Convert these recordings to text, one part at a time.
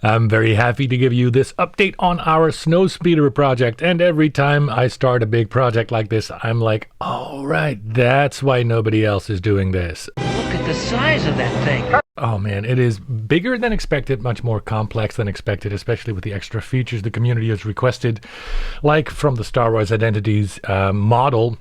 I'm very happy to give you this update on our snowspeeder project, and every time I start a big project like this, I'm like, oh right, that's why nobody else is doing this. Look at the size of that thing. Oh man, it is bigger than expected, much more complex than expected, especially with the extra features the community has requested, like from the Star Wars Identities model,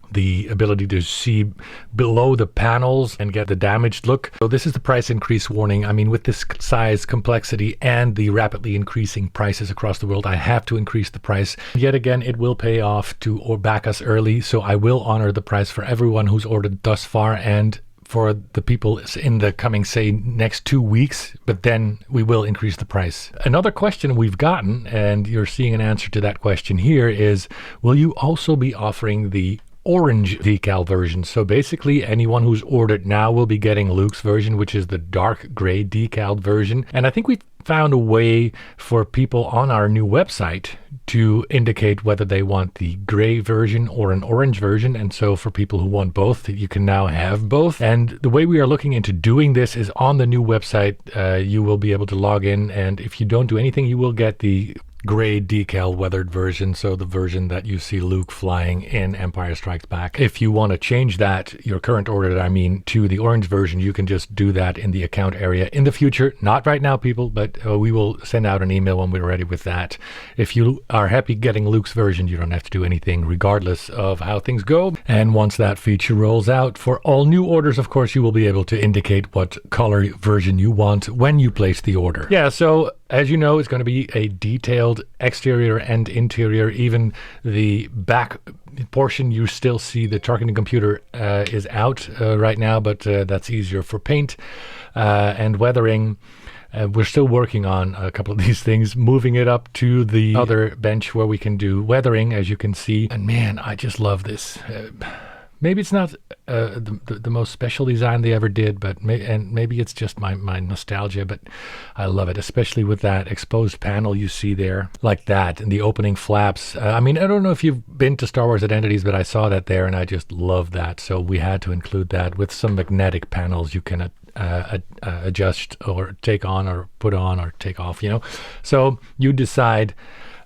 the ability to see below the panels and get the damaged look. So this is the price increase warning. I mean, with this size, complexity, and the rapidly increasing prices across the world, I have to increase the price. Yet again, it will pay off to or back us early, so I will honor the price for everyone who's ordered thus far and for the people in the coming, say, next 2 weeks, but then we will increase the price. Another question we've gotten, and you're seeing an answer to that question here, is will you also be offering the orange decal version? So basically anyone who's ordered now will be getting Luke's version, which is the dark gray decaled version. And I think we found a way for people on our new website to indicate whether they want the gray version or an orange version. And so for people who want both, you can now have both. And the way we are looking into doing this is on the new website. You will be able to log in, and if you don't do anything, you will get the gray decal weathered version, so the version that you see Luke flying in Empire Strikes Back. If you want to change that, your current order, to the orange version, you can just do that in the account area in the future. Not right now, people, but we will send out an email when we're ready with that. If you are happy getting Luke's version, you don't have to do anything regardless of how things go. And once that feature rolls out for all new orders, of course, you will be able to indicate what color version you want when you place the order. Yeah, so as you know, it's going to be a detailed exterior and interior. Even the back portion, you still see the targeting computer is out right now, but that's easier for paint and weathering. We're still working on a couple of these things, moving it up to the other bench where we can do weathering, as you can see. And man, I just love this. Maybe it's not the most special design they ever did, but maybe it's just my nostalgia, but I love it, especially with that exposed panel you see there, like that, and the opening flaps. I mean, I don't know if you've been to Star Wars Identities, but I saw that there, and I just love that, so we had to include that with some magnetic panels you can adjust or take on or put on or take off, So you decide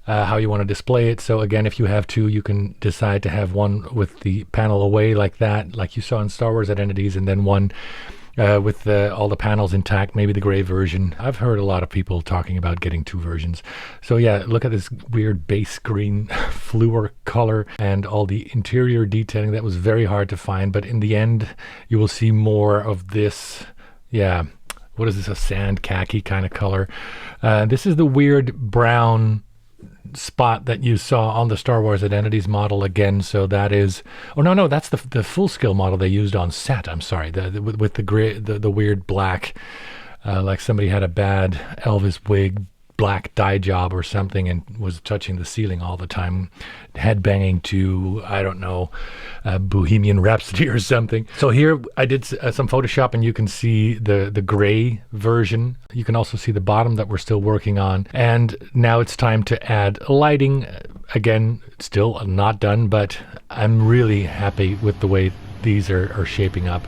how you want to display it. So again, if you have two, you can decide to have one with the panel away like that, like you saw in Star Wars Identities, and then one with all the panels intact, maybe the gray version. I've heard a lot of people talking about getting two versions. So yeah, look at this weird base green fluor color and all the interior detailing. That was very hard to find, but in the end, you will see more of this. Yeah, what is this, a sand khaki kind of color? This is the weird brown spot that you saw on the Star Wars Identities model again. So that is, oh no, that's the full scale model they used on set. I'm sorry, with the gray, the weird black, like somebody had a bad Elvis wig, black dye job or something, and was touching the ceiling all the time, headbanging to, I don't know, Bohemian Rhapsody or something. So here I did some Photoshop, and you can see the gray version. You can also see the bottom that we're still working on. And now it's time to add lighting. Again, still not done, but I'm really happy with the way these are shaping up.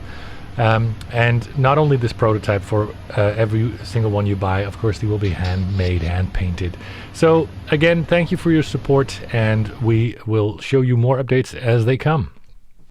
And not only this prototype, for every single one you buy, of course, they will be handmade, hand painted. So again, thank you for your support, and we will show you more updates as they come.